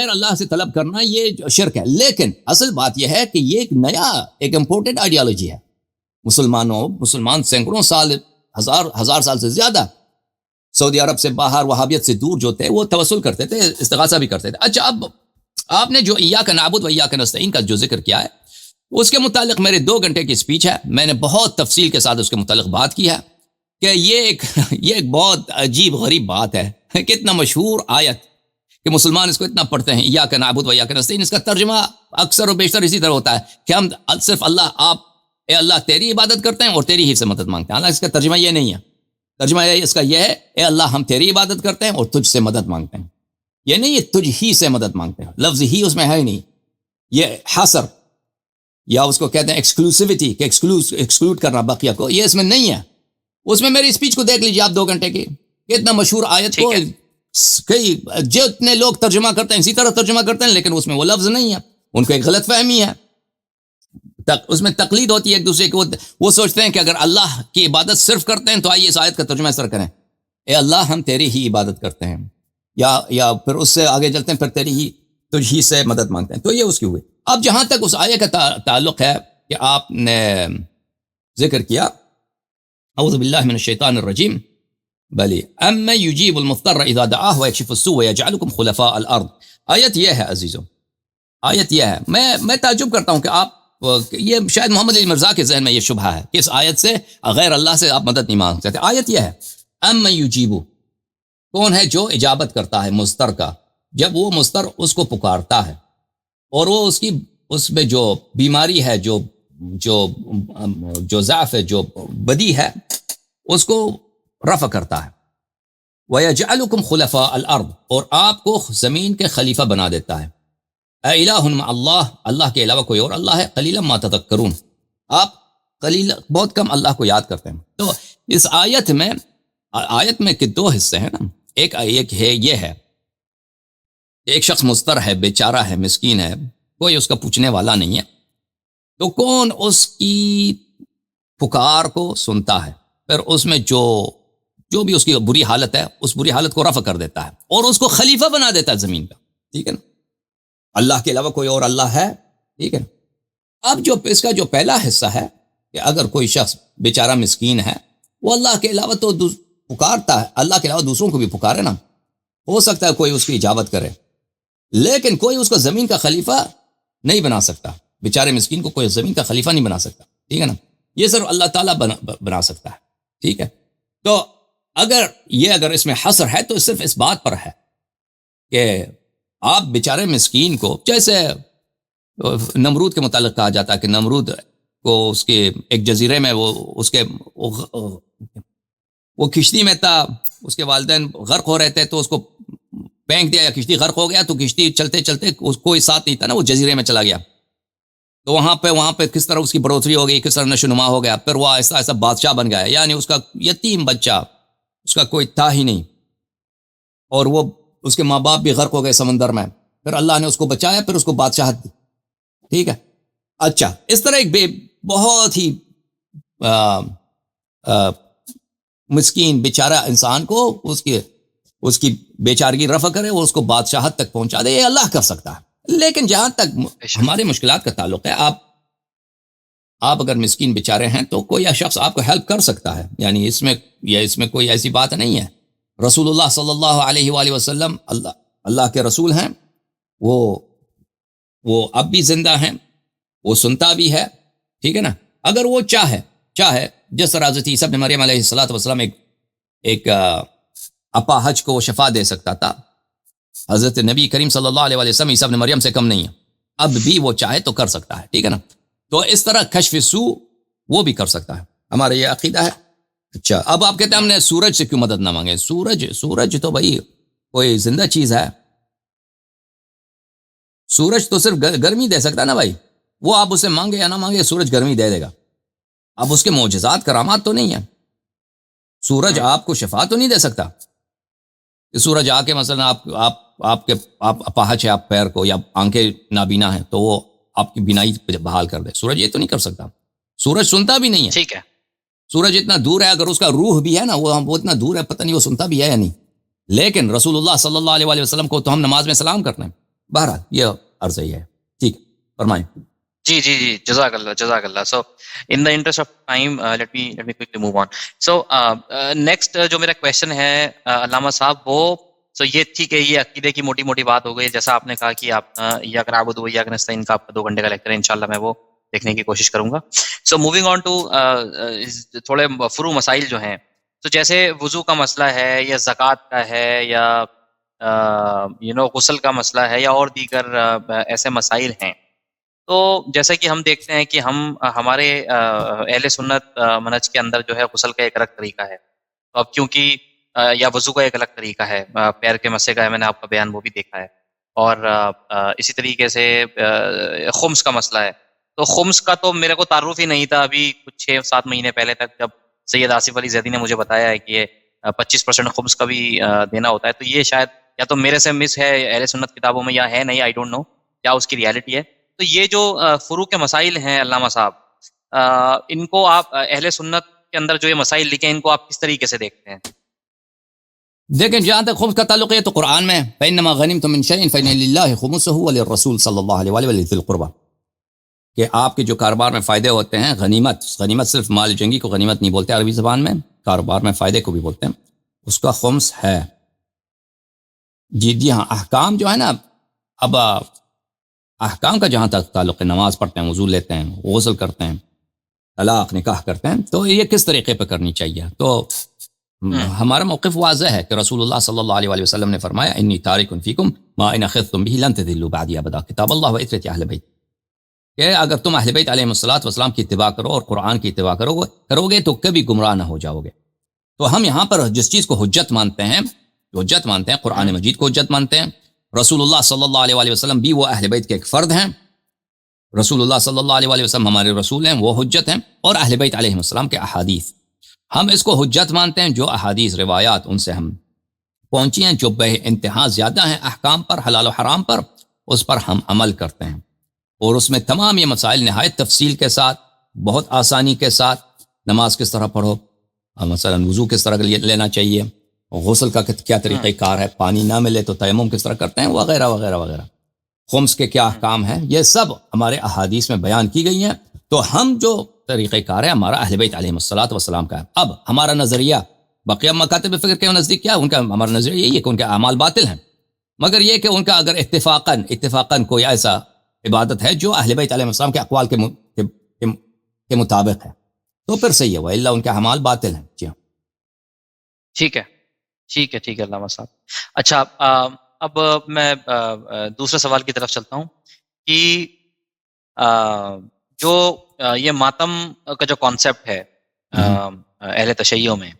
غیر اللہ سے طلب کرنا یہ شرک ہے. لیکن اصل بات یہ ہے کہ یہ ایک نیا ایک امپورٹنٹ آئیڈیالوجی ہے. مسلمان سینکڑوں سال ہزار سال سے زیادہ سعودی عرب سے باہر وہابیت سے دور جو تھے وہ توسل کرتے تھے, استغاثہ بھی کرتے تھے. اچھا, اب آپ نے جو ایاک نعبد و ایاک نستعین کا جو ذکر کیا ہے اس کے متعلق میرے 2 گھنٹے کی اسپیچ ہے, میں نے بہت تفصیل کے ساتھ اس کے متعلق بات کی ہے کہ یہ ایک بہت عجیب غریب بات ہے کہ اتنا مشہور آیت کہ مسلمان اس کو اتنا پڑھتے ہیں, ایاک نعبد و ایاک نستعین, اس کا ترجمہ اکثر و بیشتر اسی طرح ہوتا ہے کہ ہم صرف اے اللہ تیری عبادت کرتے ہیں اور تیری ہی سے مدد مانگتے ہیں. حالانکہ اس کا ترجمہ یہ نہیں ہے. ترجمہ اس کا یہ ہے, اے اللہ ہم تیری عبادت کرتے ہیں اور تجھ سے مدد مانگتے ہیں. یہ نہیں, یہ تجھ ہی سے مدد مانگتے ہیں. لفظ ہی اس میں ہے ہی نہیں. یہ حصر یا اس کو کہتے ہیں ایکسکلوسیوٹی کہ ایکسکلوڈ کرنا بقیہ کو, یہ اس میں نہیں ہے. اس میں میری اسپیچ کو دیکھ لیجیے آپ 2 گھنٹے کی. اتنا مشہور آیت کو کئی جتنے لوگ ترجمہ کرتے ہیں اسی طرح ترجمہ کرتے ہیں, لیکن اس میں وہ لفظ نہیں ہے. ان کو ایک غلط فہمی ہے, اس میں تقلید ہوتی ہے ایک دوسرے کو. وہ سوچتے ہیں کہ اگر اللہ کی عبادت صرف کرتے ہیں تو آئیے اس آیت کا ترجمہ اس طرح کریں, اے اللہ ہم تیری ہی عبادت کرتے ہیں, یا پھر اس سے آگے چلتے ہیں, پھر تجھ ہی سے مدد مانگتے ہیں. تو یہ اس کی ہوئی. اب جہاں تک اس آیت کا تعلق ہے کہ آپ نے ذکر کیا اعوذ باللہ من الشیطان الرجیم, بلی اما یجیب المضطر اذا دعاہ ویکشف السوء ویجعلکم خلفاء الارض. آیت یہ ہے عزیزو, آیت یہ ہے. میں تعجب کرتا ہوں کہ آپ, یہ شاید محمد علی مرزا کے ذہن میں یہ شبہ ہے کہ اس آیت سے غیر اللہ سے آپ مدد نہیں مانگ سکتے. آیت یہ ہے اما یجیبو, کون ہے جو اجابت کرتا ہے مضطر کا, جب وہ مضطر اس کو پکارتا ہے اور وہ اس میں جو بیماری ہے, جو ضعف ہے, جو بدی ہے, اس کو رفع کرتا ہے. وَيَجْعَلُكُمْ خُلَفَاءَ الْأَرْضِ, اور آپ کو زمین کے خلیفہ بنا دیتا ہے. اِلَٰهٌ مَّعَ اللَّهِ, اللہ کے علاوہ کوئی اور اللہ ہے. قَلِيلًا مَّا تَذَكَّرُونَ, آپ بہت کم اللہ کو یاد کرتے ہیں. تو اس آیت میں کہ 2 حصے ہیں نا. ایک ہے یہ ہے, ایک شخص مضطر ہے, بیچارہ ہے, مسکین ہے, کوئی اس کا پوچھنے والا نہیں ہے, تو کون اس کی پکار کو سنتا ہے, پھر اس میں جو بھی اس کی بری حالت ہے اس بری حالت کو رفع کر دیتا ہے اور اس کو خلیفہ بنا دیتا ہے زمین کا. ٹھیک ہے نا, اللہ کے علاوہ کوئی اور اللہ ہے. ٹھیک ہے نا. اب اس کا جو پہلا حصہ ہے کہ اگر کوئی شخص بیچارہ مسکین ہے, وہ اللہ کے علاوہ تو پکارتا ہے, اللہ کے علاوہ دوسروں کو بھی پکارے نا, ہو سکتا ہے کوئی اس کی اجابت کرے, لیکن کوئی اس کو زمین کا خلیفہ نہیں بنا سکتا. بیچارے مسکین کو کوئی زمین کا خلیفہ نہیں بنا سکتا. ٹھیک ہے نا, یہ صرف اللہ تعالیٰ بنا سکتا ہے. ٹھیک ہے, تو اگر اس میں حصر ہے تو صرف اس بات پر ہے کہ آپ بیچارے مسکین کو, جیسے نمرود کے متعلق کہا جاتا ہے کہ نمرود کو اس کے ایک جزیرے میں وہ کشتی میں تھا, اس کے والدین غرق ہو رہے تھے, تو اس کو پھینک دیا یا کشتی غرق ہو گیا, تو کشتی چلتے چلتے کوئی ساتھ نہیں تھا نا, وہ جزیرے میں چلا گیا. تو وہاں پہ کس طرح اس کی بڑھوتری ہو گئی, کس طرح نشو نما ہو گیا, پھر وہ ایسا بادشاہ بن گیا. یعنی اس کا یتیم بچہ, اس کا کوئی تھا ہی نہیں, اور وہ اس کے ماں باپ بھی غرق ہو گئے سمندر میں, پھر اللہ نے اس کو بچایا, پھر اس کو بادشاہت دی. ٹھیک ہے. اچھا, اس طرح ایک بہت ہی مسکین بیچارہ انسان کو اس کی بیچارگی رفع کرے اور اس کو بادشاہت تک پہنچا دے, یہ اللہ کر سکتا ہے. لیکن جہاں تک ہمارے مشکلات کا تعلق ہے, آپ اگر مسکین بیچارے ہیں تو کوئی شخص آپ کو ہیلپ کر سکتا ہے. یعنی اس میں کوئی ایسی بات نہیں ہے. رسول اللہ صلی اللہ علیہ وآلہ وسلم اللہ کے رسول ہیں, وہ اب بھی زندہ ہیں, وہ سنتا بھی ہے. ٹھیک ہے نا. اگر وہ چاہے جس طرح حضرت عیسیٰ ابن مریم علیہ السلام ایک اپاہج کو وہ شفا دے سکتا تھا, حضرت نبی کریم صلی اللہ علیہ وسلم عیسیٰ ابن مریم سے کم نہیں ہے, اب بھی وہ چاہے تو کر سکتا ہے. ٹھیک ہے نا. تو اس طرح کشف سوء وہ بھی کر سکتا ہے. ہمارا یہ عقیدہ ہے. اچھا, اب آپ کہتے ہیں ہم نے سورج سے کیوں مدد نہ مانگے؟ سورج تو بھائی کوئی زندہ چیز ہے. سورج تو صرف گرمی دے سکتا ہے نا بھائی. وہ آپ اسے مانگے یا نہ مانگے, سورج گرمی دے دے گا. اب اس کے معجزات کرامات تو نہیں ہیں. سورج آپ کو شفا تو نہیں دے سکتا. سورج آ کے مثلا آپ اپاہج ہے, آپ پیر کو یا آنکھیں نابینا ہیں تو وہ آپ کی بینائی بحال کر دے. سورج یہ تو نہیں کر سکتا. سورج سنتا بھی نہیں ہے. ٹھیک ہے. سورج اتنا دور ہے, اگر اس کا روح بھی ہے نا, وہ اتنا دور ہے, پتہ نہیں وہ سنتا بھی ہے یا نہیں. لیکن رسول اللہ صلی اللہ علیہ وسلم کو تو ہم نماز میں سلام کرتے ہیں. بہرحال یہ عرض ہے. ٹھیک فرمائیں. جی جی جی جزاک اللہ. So in the interest of time let me quickly move on. So next جو میرا کویشچن ہے علامہ صاحب وہ سو یہ ٹھیک ہے، یہ عقیدے کی موٹی موٹی بات ہو گئی. جیسا آپ نے کہا کہ آپ یا اگر آپ یا نستعین کا آپ کا 2 گھنٹے کا لیکچر ہے، انشاءاللہ میں وہ دیکھنے کی کوشش کروں گا. سو موونگ آن ٹو تھوڑے فرو مسائل جو ہیں. تو جیسے وضو کا مسئلہ ہے یا زکوٰۃ کا ہے یا غسل کا مسئلہ ہے یا اور دیگر ایسے مسائل ہیں. تو جیسا کہ ہم دیکھتے ہیں کہ ہمارے اہل سنت منہج کے اندر جو ہے غسل کا ایک الگ طریقہ ہے. تو اب کیونکہ یا وضو کا ایک الگ طریقہ ہے، پیر کے مسے کا ہے، میں نے آپ کا بیان وہ بھی دیکھا ہے. اور اسی طریقے سے خمس کا مسئلہ ہے. تو خمس کا تو میرے کو تعارف ہی نہیں تھا ابھی کچھ 6-7 مہینے پہلے تک، جب سید آصف علی زیدی نے مجھے بتایا ہے کہ یہ 25% خمس کا بھی دینا ہوتا ہے. تو یہ شاید یا تو میرے سے مس ہے اہل سنت کتابوں میں یا ہے نہیں، آئی ڈونٹ نو کیا اس کی ریالٹی ہے. تو یہ جو فروع کے مسائل ہیں علامہ صاحب، ان کو آپ اہل سنت کے اندر جو یہ مسائل لکھے ہیں ان کو آپ کس طریقے سے دیکھتے ہیں؟ دیکھیں جہاں تک خمس کا تعلق ہے تو قرآن میں فَإِنَّمَا غَنِمْتُم مِّن شَيْءٍ فَإِنَّ لِلَّهِ خُمُسُهُ وَلِلرَّسُولِ صلی اللہ علیہ وآلہ وَذِي الْقُرْبَى، کہ آپ کے جو کاروبار میں فائدے ہوتے ہیں، غنیمت صرف مال جنگی کو غنیمت نہیں بولتے عربی زبان میں، کاروبار میں فائدے کو بھی بولتے ہیں، اس کا خمس ہے. جی ہاں، احکام جو ہے نا، اب احکام کا جہاں تک تعلق ہے، نماز پڑھتے ہیں، وضو لیتے ہیں، غسل کرتے ہیں، طلاق نکاح کرتے ہیں، تو یہ کس طریقے پہ کرنی چاہیے. تو ہمارا موقف واضح ہے کہ رسول اللہ صلی اللہ علیہ وسلم نے فرمایا انی تارک فیکم ما ان اخذتم به لن تضلوا بعدی ابدا، کتاب اللہ و عترت اہل بیت، کہ اگر تم اہل بیت علیہم الصلوۃ والسلام کی اتباع کرو اور قرآن کی اتباع کرو گے تو کبھی گمراہ نہ ہو جاؤ گے. تو ہم یہاں پر جس چیز کو حجت مانتے ہیں قرآن مجید کو حجت مانتے ہیں. رسول اللہ صلی اللہ علیہ وسلم بھی وہ اہل بیت کے ایک فرد ہیں. رسول اللہ صلی اللہ علیہ وسلم ہمارے رسول ہیں، وہ حجت ہیں. اور اہل بیت علیہم السلام کے احادیث ہم اس کو حجت مانتے ہیں. جو احادیث روایات ان سے ہم پہنچی ہیں، جو بے انتہا زیادہ ہیں احکام پر، حلال و حرام پر، اس پر ہم عمل کرتے ہیں. اور اس میں تمام یہ مسائل نہایت تفصیل کے ساتھ، بہت آسانی کے ساتھ، نماز کس طرح پڑھو، مثلا وضو کس طرح لینا چاہیے، غسل کا کیا طریقہ کار ہے، پانی نہ ملے تو تیمم کس طرح کرتے ہیں، وغیرہ وغیرہ وغیرہ، خمس کے کیا احکام ہیں، یہ سب ہمارے احادیث میں بیان کی گئی ہیں. تو ہم جو طریقہ کار ہے ہمارا اہل بیت علیہ الصلوۃ والسلام کا ہے. اب ہمارا نظریہ بقیہ مکاتب فکر کے نزدیک کیا ان کا، ہمارا نظریہ یہی ہے کہ ان کے اعمال باطل ہیں، مگر یہ کہ ان کا اگر اتفاقاً کوئی ایسا عبادت ہے جو اہل بیت علیہ السلام کے اقوال کے مطابق ہے تو پھر صحیح ہے، والا ان کے اعمال باطل ہیں. جی ہاں، ٹھیک ہے علامہ صاحب. اچھا، اب میں دوسرے سوال کی طرف چلتا ہوں کہ جو یہ ماتم کا جو کانسیپٹ ہے اہل تشیع میں،